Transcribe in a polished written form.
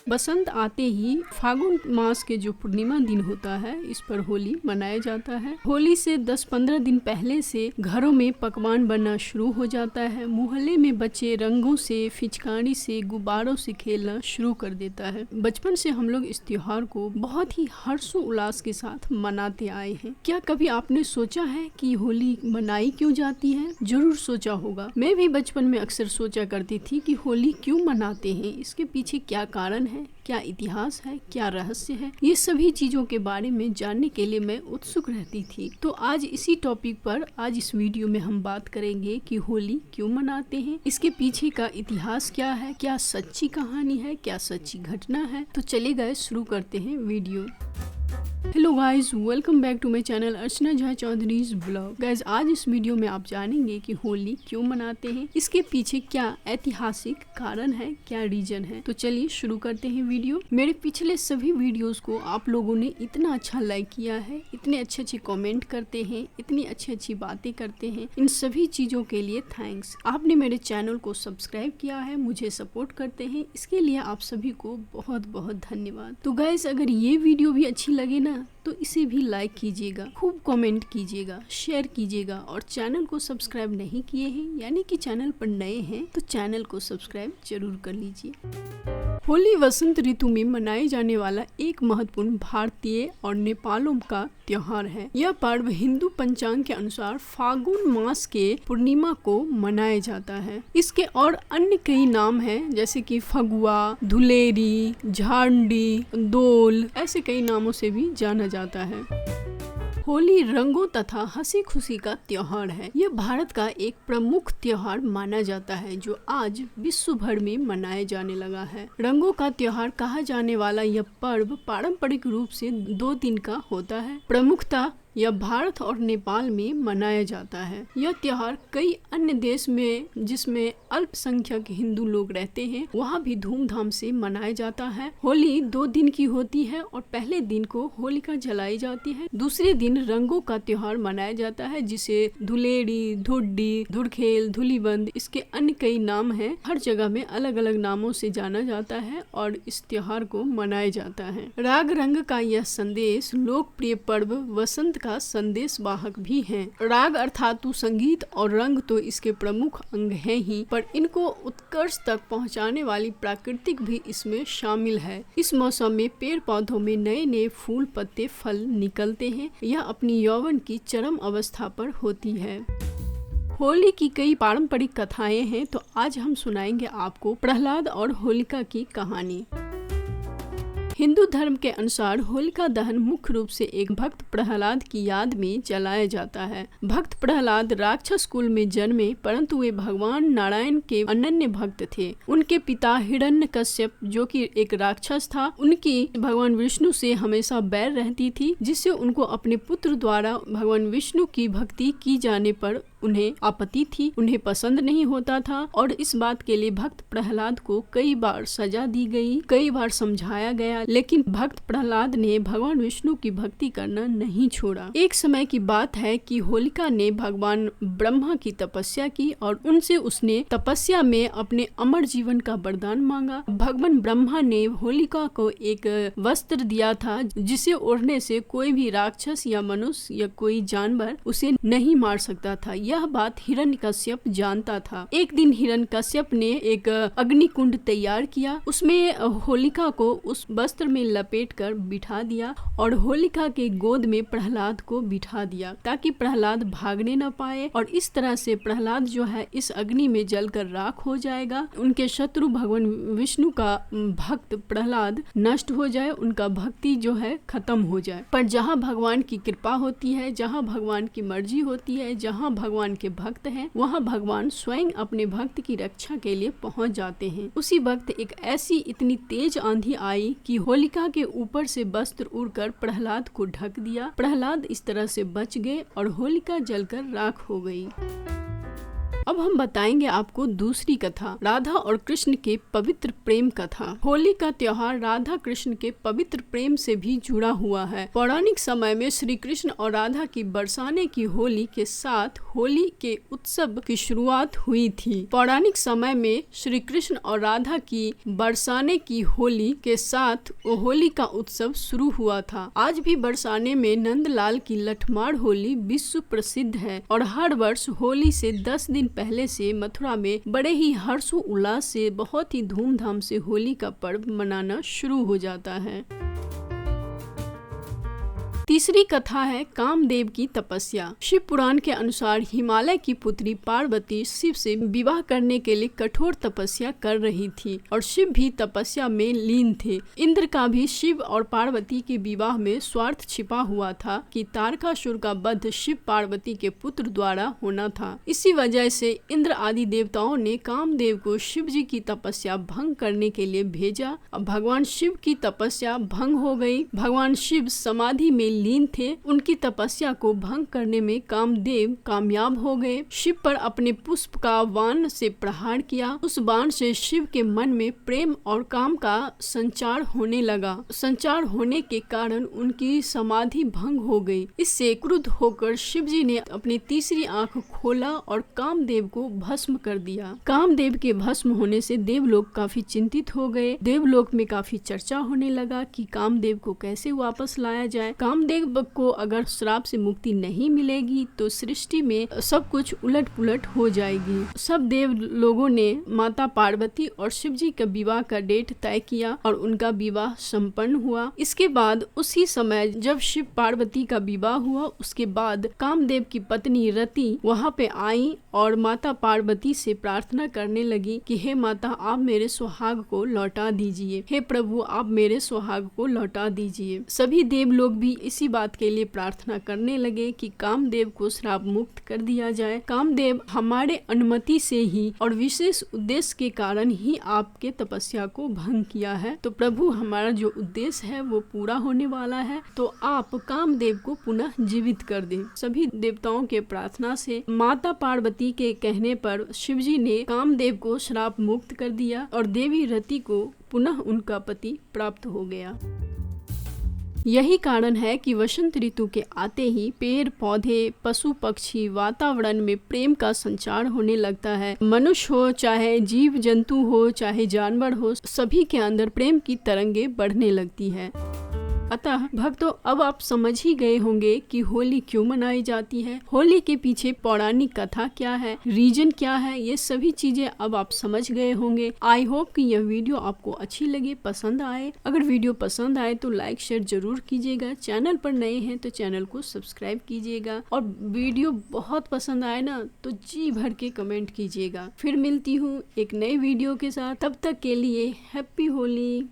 बसंत आते ही फागुन मास के जो पूर्णिमा दिन होता है, इस पर होली मनाया जाता है। होली से 10-15 दिन पहले से घरों में पकवान बनना शुरू हो जाता है। मोहल्ले में बच्चे रंगों से, फिचकारी से, गुब्बारों से खेलना शुरू कर देता है। बचपन से हम लोग इस त्योहार को बहुत ही हर्षोल्लास के साथ मनाते आए हैं। क्या कभी आपने सोचा है कि होली मनाई क्यों जाती है? जरूर सोचा होगा। मैं भी बचपन में अक्सर सोचा करती थी कि होली क्यों मनाते हैं, इसके पीछे क्या कारण है, क्या इतिहास है, क्या रहस्य है। ये सभी चीजों के बारे में जानने के लिए मैं उत्सुक रहती थी। तो आज इसी टॉपिक पर आज इस वीडियो में हम बात करेंगे कि होली क्यों मनाते हैं, इसके पीछे का इतिहास क्या है, क्या सच्ची कहानी है, क्या सच्ची घटना है। तो चलिए गाइस, शुरू करते हैं video. Hello guys, welcome back to my channel Archana Jha Chaudhary's blog. Guys, आज इस वीडियो में आप जानेंगे कि होली क्यों मनाते हैं, इसके पीछे क्या ऐतिहासिक कारण है, क्या रीजन है। तो चलिए शुरू करते हैं वीडियो। मेरे पिछले सभी वीडियोस को आप लोगों ने इतना अच्छा लाइक किया है, इतने अच्छे कमेंट करते हैं, इतनी अच्छी बातें करते हैं। इन सभी चीजों के लिए थैंक्स। आपने मेरे चैनल को सब्सक्राइब किया है, मुझे सपोर्ट करते हैं, इसके लिए आप सभी को बहुत बहुत धन्यवाद। तो गाइस, अगर ये वीडियो भी अच्छी लगे ना तो इसे भी लाइक कीजिएगा, खूब कमेंट कीजिएगा, शेयर कीजिएगा और चैनल को सब्सक्राइब नहीं किए हैं यानी कि चैनल पर नए हैं तो चैनल को सब्सक्राइब जरूर कर लीजिए। होली वसंत ऋतु में मनाए जाने वाला एक महत्वपूर्ण भारतीय और नेपालों का त्योहार है। यह पर्व हिंदू पंचांग के अनुसार फागुन मास के पूर्णिमा को मनाया जाता है। इसके और अन्य कई नाम हैं, जैसे कि फगुआ, धुलेरी, झांडी, दोल, ऐसे कई नामों से भी जाना जाता है। होली रंगों तथा हंसी खुशी का त्योहार है। यह भारत का एक प्रमुख त्योहार माना जाता है जो आज विश्व भर में मनाया जाने लगा है। रंगों का त्योहार कहा जाने वाला यह पर्व पारंपरिक रूप से 2 दिन का होता है। प्रमुखता यह भारत और नेपाल में मनाया जाता है। यह त्योहार कई अन्य देश में, जिसमें अल्पसंख्यक हिंदू लोग रहते हैं, वहाँ भी धूमधाम से मनाया जाता है। होली 2 दिन की होती है और पहले दिन को होलिका जलाई जाती है। दूसरे दिन रंगों का त्योहार मनाया जाता है, जिसे धुलेड़ी, धुड्डी, धुड़खेल, धुलीबंद, इसके अन्य कई नाम हैं। हर जगह में अलग अलग नामों से जाना जाता है और इस त्योहार को मनाया जाता है। राग रंग का यह संदेश लोकप्रिय पर्व वसंत का संदेश वाहक भी हैं। राग अर्थात संगीत और रंग तो इसके प्रमुख अंग हैं ही, पर इनको उत्कर्ष तक पहुंचाने वाली प्राकृतिक भी इसमें शामिल है। इस मौसम में पेड़ पौधों में नए नए फूल, पत्ते, फल निकलते हैं। यह अपनी यौवन की चरम अवस्था पर होती है। होली की कई पारंपरिक कथाएं हैं, तो आज हम सुनाएंगे आपको प्रहलाद और होलिका की कहानी। हिंदू धर्म के अनुसार होलिका दहन मुख्य रूप से एक भक्त प्रहलाद की याद में जलाया जाता है। भक्त प्रहलाद राक्षस कुल में जन्मे, परंतु वे भगवान नारायण के अनन्य भक्त थे। उनके पिता हिरण्यकश्यप, जो कि एक राक्षस था, उनकी भगवान विष्णु से हमेशा बैर रहती थी, जिससे उनको अपने पुत्र द्वारा भगवान विष्णु की भक्ति की जाने पर उन्हें आपत्ति थी, उन्हें पसंद नहीं होता था और इस बात के लिए भक्त प्रहलाद को कई बार सजा दी गई, कई बार समझाया गया, लेकिन भक्त प्रहलाद ने भगवान विष्णु की भक्ति करना नहीं छोड़ा। एक समय की बात है कि होलिका ने भगवान ब्रह्मा की तपस्या की और उनसे उसने तपस्या में अपने अमर जीवन का वरदान मांगा। भगवान ब्रह्मा ने होलिका को एक वस्त्र दिया था, जिसे ओढ़ने से कोई भी राक्षस या मनुष्य या कोई जानवर उसे नहीं मार सकता था। यह बात हिरण्यकश्यप जानता था। एक दिन हिरण्यकश्यप ने एक अग्निकुंड तैयार किया, उसमें होलिका को उस वस्त्र में लपेट कर बिठा दिया और होलिका के गोद में प्रहलाद को बिठा दिया, ताकि प्रहलाद भागने न पाए और इस तरह से प्रहलाद जो है इस अग्नि में जलकर राख हो जाएगा। उनके शत्रु भगवान विष्णु का भक्त प्रहलाद नष्ट हो जाए, उनका भक्ति जो है खत्म हो जाए। पर जहाँ भगवान की कृपा होती है, जहाँ भगवान की मर्जी होती है, जहाँ भगवान के भक्त हैं, वहाँ भगवान स्वयं अपने भक्त की रक्षा के लिए पहुँच जाते हैं। उसी वक्त एक ऐसी इतनी तेज आंधी आई कि होलिका के ऊपर से वस्त्र उड़कर प्रहलाद को ढक दिया। प्रहलाद इस तरह से बच गए और होलिका जलकर राख हो गई। अब हम बताएंगे आपको दूसरी कथा, राधा और कृष्ण के पवित्र प्रेम कथा। होली का त्योहार राधा कृष्ण के पवित्र प्रेम से भी जुड़ा हुआ है। पौराणिक समय में श्री कृष्ण और राधा की बरसाने की होली के साथ होली के उत्सव की शुरुआत हुई थी। पौराणिक समय में श्री कृष्ण और राधा की बरसाने की होली के साथ होली का उत्सव शुरू हुआ था। आज भी बरसाने में नंदलाल की लठमार होली विश्व प्रसिद्ध है और हर वर्ष होली से 10 दिन पहले से मथुरा में बड़े ही हर्षो उल्लास से बहुत ही धूमधाम से होली का पर्व मनाना शुरू हो जाता है। तीसरी कथा है कामदेव की तपस्या। शिव पुराण के अनुसार हिमालय की पुत्री पार्वती शिव से विवाह करने के लिए कठोर तपस्या कर रही थी और शिव भी तपस्या में लीन थे। इंद्र का भी शिव और पार्वती के विवाह में स्वार्थ छिपा हुआ था कि तारकासुर का वध शिव पार्वती के पुत्र द्वारा होना था। इसी वजह से इंद्र आदि देवताओं ने कामदेव को शिव जी की तपस्या भंग करने के लिए भेजा। अब भगवान शिव की तपस्या भंग हो गई। भगवान शिव समाधि में लीन थे। उनकी तपस्या को भंग करने में कामदेव कामयाब हो गए। शिव पर अपने पुष्प का बाण से प्रहार किया। उस बाण से शिव के मन में प्रेम और काम का संचार होने लगा। संचार होने के कारण उनकी समाधि भंग हो गई। इससे क्रुद्ध होकर शिव जी ने अपनी तीसरी आंख खोला और कामदेव को भस्म कर दिया। कामदेव के भस्म होने से देवलोक काफी चिंतित हो गए। देवलोक में काफी चर्चा होने लगा कि कामदेव को कैसे वापस लाया जाए। कामदेव को अगर श्राप से मुक्ति नहीं मिलेगी तो सृष्टि में सब कुछ उलट पुलट हो जाएगी। सब देव लोगों ने माता पार्वती और शिव जी का विवाह का डेट तय किया और उनका विवाह संपन्न हुआ। इसके बाद उसी समय जब शिव पार्वती का विवाह हुआ, उसके बाद कामदेव की पत्नी रति वहाँ पे आई और माता पार्वती से प्रार्थना करने लगी कि हे माता, आप मेरे सुहाग को लौटा दीजिए। हे प्रभु, आप मेरे सुहाग को लौटा दीजिए। सभी देव लोग भी इसी बात के लिए प्रार्थना करने लगे कि कामदेव को श्राप मुक्त कर दिया जाए। कामदेव, हमारे अनुमति से ही और विशेष उद्देश्य के कारण ही आपके तपस्या को भंग किया है। तो प्रभु, हमारा जो उद्देश्य है वो पूरा होने वाला है, तो आप कामदेव को पुनः जीवित कर दें। सभी देवताओं के प्रार्थना से माता पार्वती के कहने पर शिवजी ने कामदेव को श्राप मुक्त कर दिया और देवी रति को पुनः उनका पति प्राप्त हो गया। यही कारण है कि वसंत ऋतु के आते ही पेड़ पौधे, पशु पक्षी, वातावरण में प्रेम का संचार होने लगता है। मनुष्य हो चाहे जीव जंतु हो चाहे जानवर हो, सभी के अंदर प्रेम की तरंगे बढ़ने लगती है। अतः भक्तों, अब आप समझ ही गए होंगे कि होली क्यों मनाई जाती है, होली के पीछे पौराणिक कथा क्या है, रीजन क्या है, ये सभी चीजें अब आप समझ गए होंगे। आई होप कि यह वीडियो आपको अच्छी लगे, पसंद आए। अगर वीडियो पसंद आए तो लाइक शेयर जरूर कीजिएगा। चैनल पर नए हैं तो चैनल को सब्सक्राइब कीजिएगा और वीडियो बहुत पसंद आए ना तो जी भर के कमेंट कीजिएगा। फिर मिलती हूँ एक नए वीडियो के साथ, तब तक के लिए हैप्पी होली।